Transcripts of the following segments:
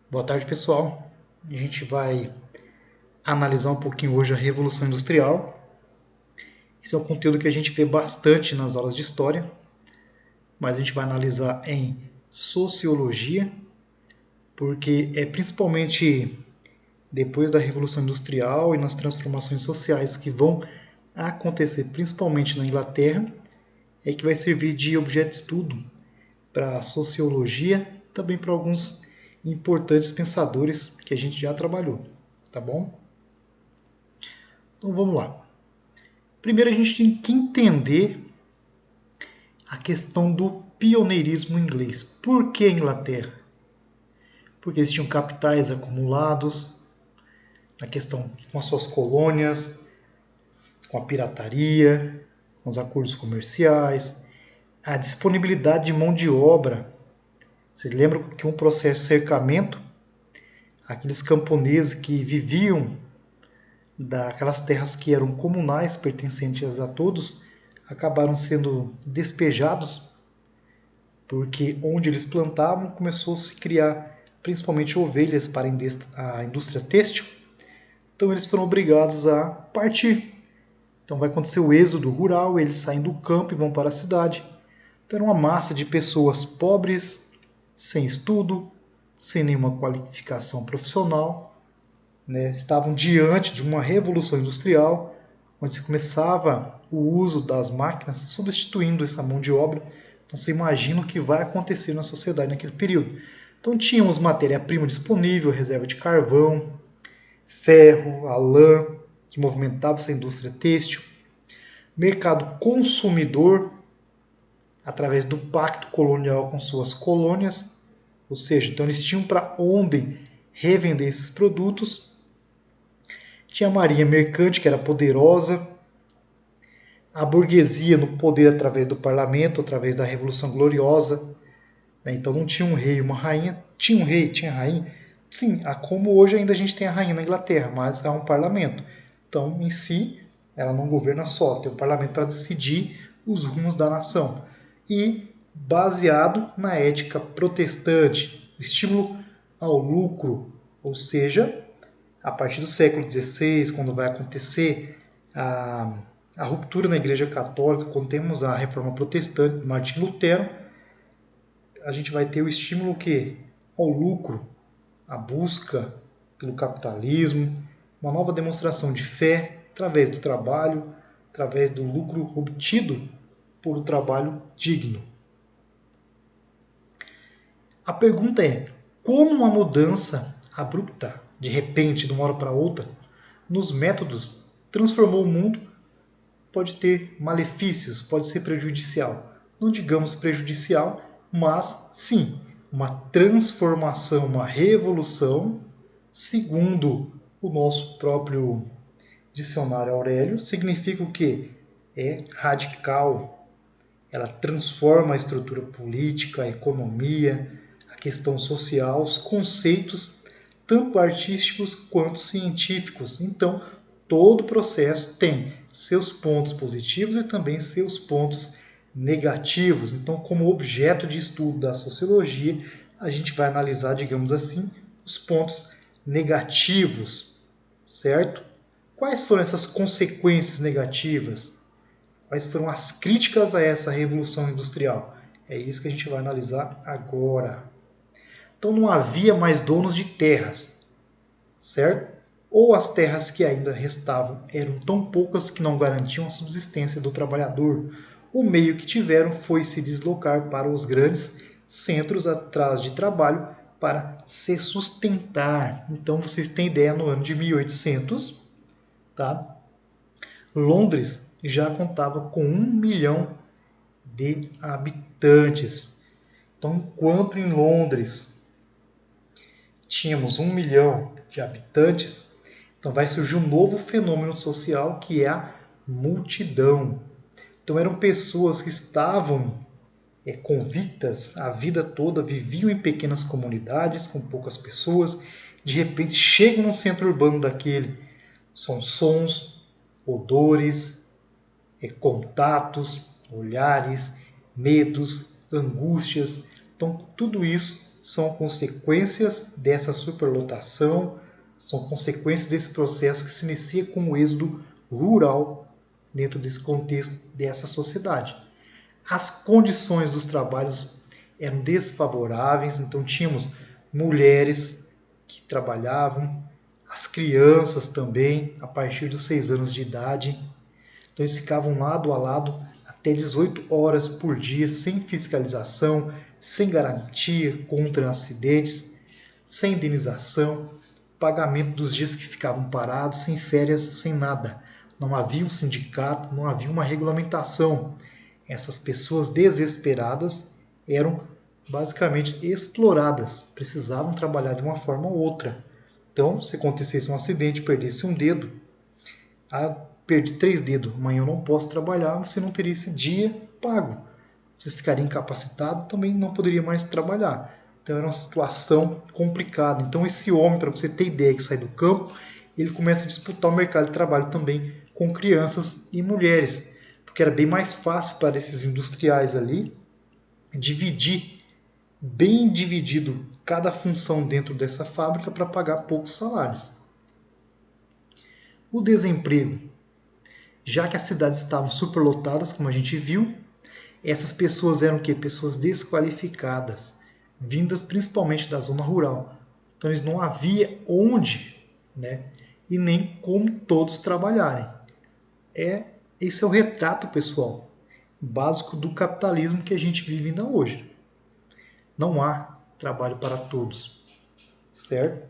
Boa tarde, pessoal. A gente vai analisar um pouquinho hoje a Revolução Industrial. Esse é um conteúdo que a gente vê bastante nas aulas de história, mas a gente vai analisar em sociologia, porque é principalmente depois da Revolução Industrial e nas transformações sociais que vão acontecer, principalmente na Inglaterra, é que vai servir de objeto de estudo para a sociologia, também para alguns importantes pensadores que a gente já trabalhou, tá bom? Então vamos lá. Primeiro a gente tem que entender a questão do pioneirismo inglês. Por que a Inglaterra? Porque existiam capitais acumulados, na questão com as suas colônias, com a pirataria, com os acordos comerciais, a disponibilidade de mão de obra. Vocês lembram que um processo de cercamento, aqueles camponeses que viviam daquelas terras que eram comunais, pertencentes a todos, acabaram sendo despejados porque onde eles plantavam começou a se criar principalmente ovelhas para a indústria têxtil, então eles foram obrigados a partir. Então vai acontecer o êxodo rural, eles saem do campo e vão para a cidade. Então era uma massa de pessoas pobres, sem estudo, sem nenhuma qualificação profissional, né? Estavam diante de uma revolução industrial, onde se começava o uso das máquinas, substituindo essa mão de obra. Então você imagina o que vai acontecer na sociedade naquele período. Então tínhamos matéria-prima disponível, reserva de carvão, ferro, a lã, que movimentava essa indústria têxtil, mercado consumidor, através do pacto colonial com suas colônias, ou seja, então eles tinham para onde revender esses produtos. Tinha a marinha mercante, que era poderosa, a burguesia no poder através do parlamento, através da Revolução Gloriosa. Né? Então não tinha um rei e uma rainha. Tinha um rei, tinha rainha. Sim, como hoje ainda a gente tem a rainha na Inglaterra, mas há um parlamento. Então, em si, ela não governa só, tem um parlamento para decidir os rumos da nação. E baseado na ética protestante, o estímulo ao lucro, ou seja, a partir do século XVI, quando vai acontecer a ruptura na Igreja Católica, quando temos a Reforma Protestante de Martim Lutero, a gente vai ter o estímulo que ao lucro, a busca pelo capitalismo, uma nova demonstração de fé através do trabalho, através do lucro obtido por um trabalho digno. A pergunta é: como uma mudança abrupta, de repente, de uma hora para outra, nos métodos transformou o mundo, pode ter malefícios, pode ser prejudicial. Não digamos prejudicial, mas sim, uma transformação, uma revolução, segundo o nosso próprio dicionário Aurélio, significa o quê? É radical. Ela transforma a estrutura política, a economia, a questão social, os conceitos, tanto artísticos quanto científicos. Então, todo processo tem seus pontos positivos e também seus pontos negativos. Então, como objeto de estudo da sociologia, a gente vai analisar, digamos assim, os pontos negativos, certo? Quais foram essas consequências negativas? Quais foram as críticas a essa revolução industrial? É isso que a gente vai analisar agora. Então não havia mais donos de terras, certo? Ou as terras que ainda restavam eram tão poucas que não garantiam a subsistência do trabalhador. O meio que tiveram foi se deslocar para os grandes centros atrás de trabalho para se sustentar. Então vocês têm ideia, no ano de 1800, tá? Londres já contava com 1 milhão de habitantes. Então, enquanto em Londres tínhamos 1 milhão de habitantes, então vai surgir um novo fenômeno social que é a multidão. Então eram pessoas que estavam convictas a vida toda, viviam em pequenas comunidades com poucas pessoas, de repente chegam no centro urbano daquele. São sons, odores, contatos, olhares, medos, angústias. Então tudo isso são consequências dessa superlotação, são consequências desse processo que se inicia com o êxodo rural dentro desse contexto dessa sociedade. As condições dos trabalhos eram desfavoráveis, então tínhamos mulheres que trabalhavam, as crianças também, a partir dos 6 anos de idade. Então eles ficavam lado a lado até 18 horas por dia, sem fiscalização, sem garantia contra acidentes, sem indenização, pagamento dos dias que ficavam parados, sem férias, sem nada. Não havia um sindicato, não havia uma regulamentação. Essas pessoas desesperadas eram basicamente exploradas, precisavam trabalhar de uma forma ou outra. Então, se acontecesse um acidente, perdesse um dedo, perdi 3 dedos, amanhã eu não posso trabalhar, você não teria esse dia pago. Você ficaria incapacitado, também não poderia mais trabalhar. Então era uma situação complicada. Então esse homem, para você ter ideia, que sai do campo, ele começa a disputar o mercado de trabalho também com crianças e mulheres, porque era bem mais fácil para esses industriais ali dividir, bem dividido, cada função dentro dessa fábrica para pagar poucos salários. O desemprego. Já que as cidades estavam superlotadas, como a gente viu, essas pessoas eram o quê? Pessoas desqualificadas, vindas principalmente da zona rural. Então eles não havia onde, né? E nem como todos trabalharem. Esse é o retrato, pessoal, básico do capitalismo que a gente vive ainda hoje. Não há trabalho para todos, certo?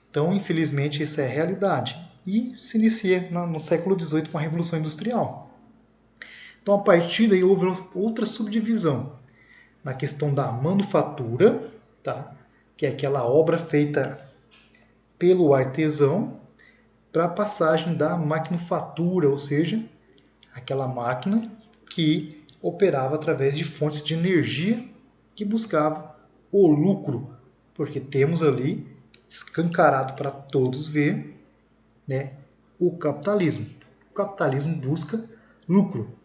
Então, infelizmente, essa é a realidade. E se inicia no século XVIII com a Revolução Industrial. Então, a partir daí, houve outra subdivisão na questão da manufatura, tá? Que é aquela obra feita pelo artesão, para a passagem da maquinofatura, ou seja, aquela máquina que operava através de fontes de energia que buscava o lucro, porque temos ali escancarado para todos ver, né, o capitalismo. O capitalismo busca lucro.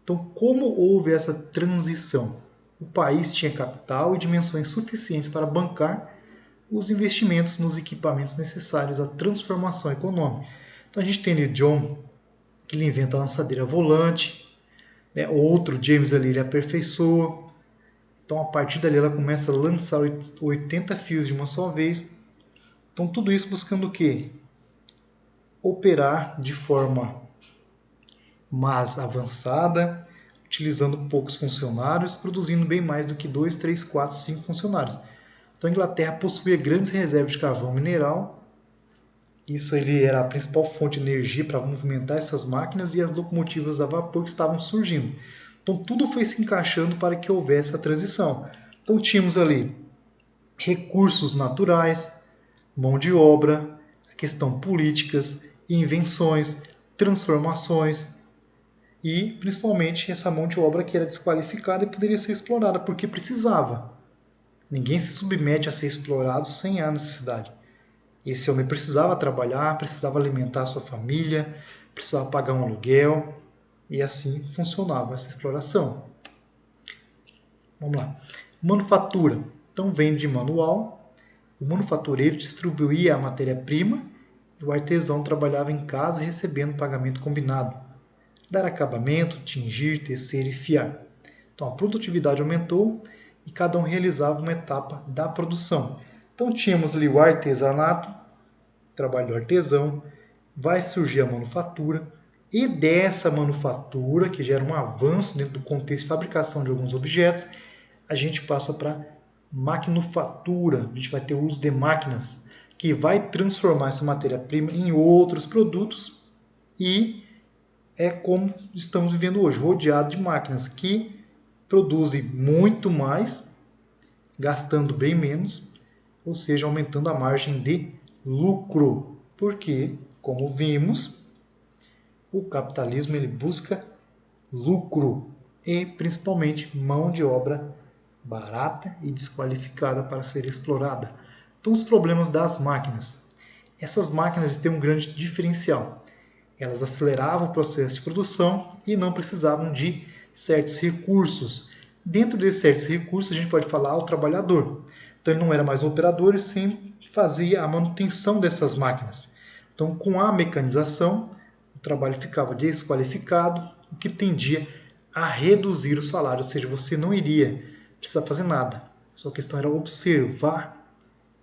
Então, como houve essa transição? O país tinha capital e dimensões suficientes para bancar os investimentos nos equipamentos necessários à transformação econômica. Então, a gente tem ali John, que ele inventa a lançadeira volante, né? Outro, James, ali, ele aperfeiçoa. Então, a partir dali, ela começa a lançar 80 fios de uma só vez. Então, tudo isso buscando o quê? Operar de forma mais avançada, utilizando poucos funcionários, produzindo bem mais do que 2, 3, 4, 5 funcionários. Então, a Inglaterra possuía grandes reservas de carvão mineral. Isso ele era a principal fonte de energia para movimentar essas máquinas e as locomotivas a vapor que estavam surgindo. Então, tudo foi se encaixando para que houvesse a transição. Então, tínhamos ali recursos naturais, mão de obra, a questão políticas, invenções, transformações e, principalmente, essa mão de obra que era desqualificada e poderia ser explorada porque precisava. Ninguém se submete a ser explorado sem a necessidade. Esse homem precisava trabalhar, precisava alimentar a sua família, precisava pagar um aluguel, e assim funcionava essa exploração. Vamos lá. Manufatura. Então vem de manual, o manufatureiro distribuía a matéria-prima e o artesão trabalhava em casa recebendo pagamento combinado. Dar acabamento, tingir, tecer e fiar. Então a produtividade aumentou e cada um realizava uma etapa da produção. Então tínhamos ali o artesanato, trabalho do artesão, vai surgir a manufatura, e dessa manufatura, que gera um avanço dentro do contexto de fabricação de alguns objetos, a gente passa para maquinofatura, a gente vai ter o uso de máquinas, que vai transformar essa matéria-prima em outros produtos, e é como estamos vivendo hoje, rodeado de máquinas que produzem muito mais, gastando bem menos, ou seja, aumentando a margem de lucro. Porque, como vimos, o capitalismo ele busca lucro e principalmente mão de obra barata e desqualificada para ser explorada. Então, os problemas das máquinas. Essas máquinas têm um grande diferencial. Elas aceleravam o processo de produção e não precisavam de certos recursos. Dentro desses certos recursos, a gente pode falar o trabalhador. Então ele não era mais um operador, e sim fazia a manutenção dessas máquinas. Então, com a mecanização, o trabalho ficava desqualificado, o que tendia a reduzir o salário, ou seja, você não iria precisar fazer nada. A sua questão era observar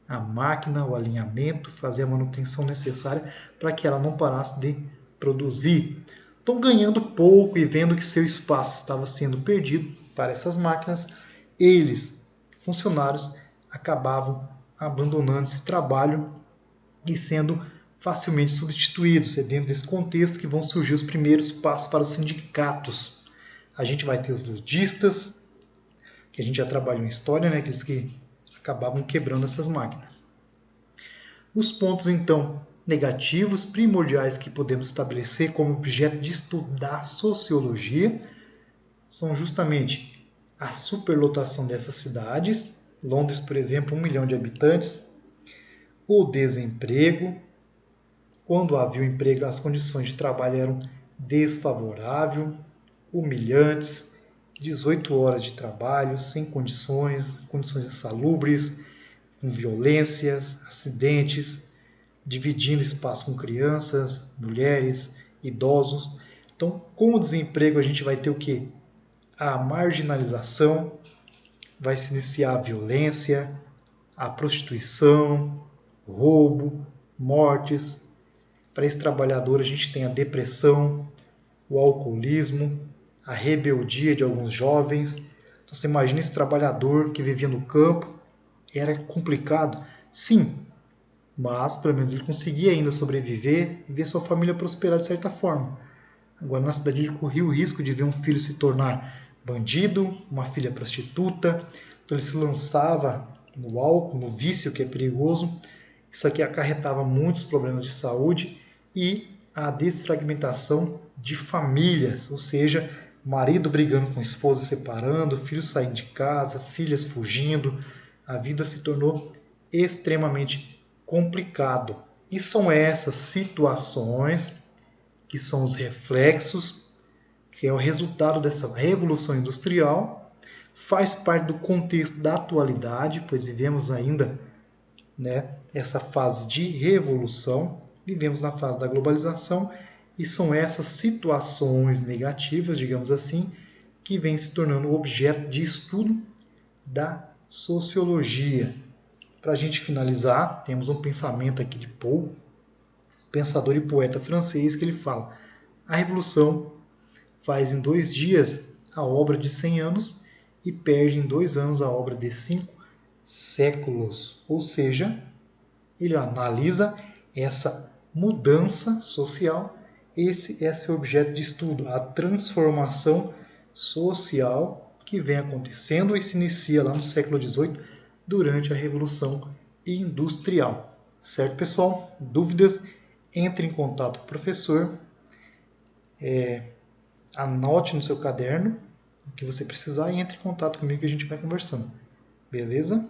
a máquina, o alinhamento, fazer a manutenção necessária para que ela não parasse de produzir. Então, ganhando pouco e vendo que seu espaço estava sendo perdido para essas máquinas, eles, funcionários, acabavam abandonando esse trabalho e sendo facilmente substituídos. É dentro desse contexto que vão surgir os primeiros passos para os sindicatos. A gente vai ter os ludistas, que a gente já trabalhou em história, né? Aqueles que acabavam quebrando essas máquinas. Os pontos, então, negativos primordiais que podemos estabelecer como objeto de estudo da sociologia são justamente a superlotação dessas cidades. Londres, por exemplo, 1 milhão de habitantes. O desemprego. Quando havia o emprego, as condições de trabalho eram desfavoráveis, humilhantes, 18 horas de trabalho, sem condições insalubres, com violências, acidentes, dividindo espaço com crianças, mulheres, idosos. Então, com o desemprego, a gente vai ter o quê? A marginalização, vai se iniciar a violência, a prostituição, roubo, mortes. Para esse trabalhador, a gente tem a depressão, o alcoolismo, a rebeldia de alguns jovens. Então, você imagina esse trabalhador que vivia no campo. Era complicado? Sim, mas pelo menos ele conseguia ainda sobreviver e ver sua família prosperar de certa forma. Agora, na cidade, ele corria o risco de ver um filho se tornar bandido, uma filha prostituta. Então, ele se lançava no álcool, no vício, que é perigoso. Isso aqui acarretava muitos problemas de saúde e a desfragmentação de famílias, ou seja, marido brigando com a esposa, separando, filhos saindo de casa, filhas fugindo. A vida se tornou extremamente complicado. E são essas situações que são os reflexos, que é o resultado dessa revolução industrial, faz parte do contexto da atualidade, pois vivemos ainda, né, essa fase de revolução, vivemos na fase da globalização, e são essas situações negativas, digamos assim, que vêm se tornando objeto de estudo da sociologia. Para a gente finalizar, temos um pensamento aqui de Paul, pensador e poeta francês, que ele fala: a revolução faz em 2 dias a obra de 100 anos e perde em 2 anos a obra de 5 séculos. Ou seja, ele analisa essa mudança social. Esse é seu objeto de estudo, a transformação social que vem acontecendo e se inicia lá no século XVIII, durante a Revolução Industrial. Certo, pessoal? Dúvidas? Entre em contato com o professor, anote no seu caderno o que você precisar e entre em contato comigo que a gente vai conversando. Beleza?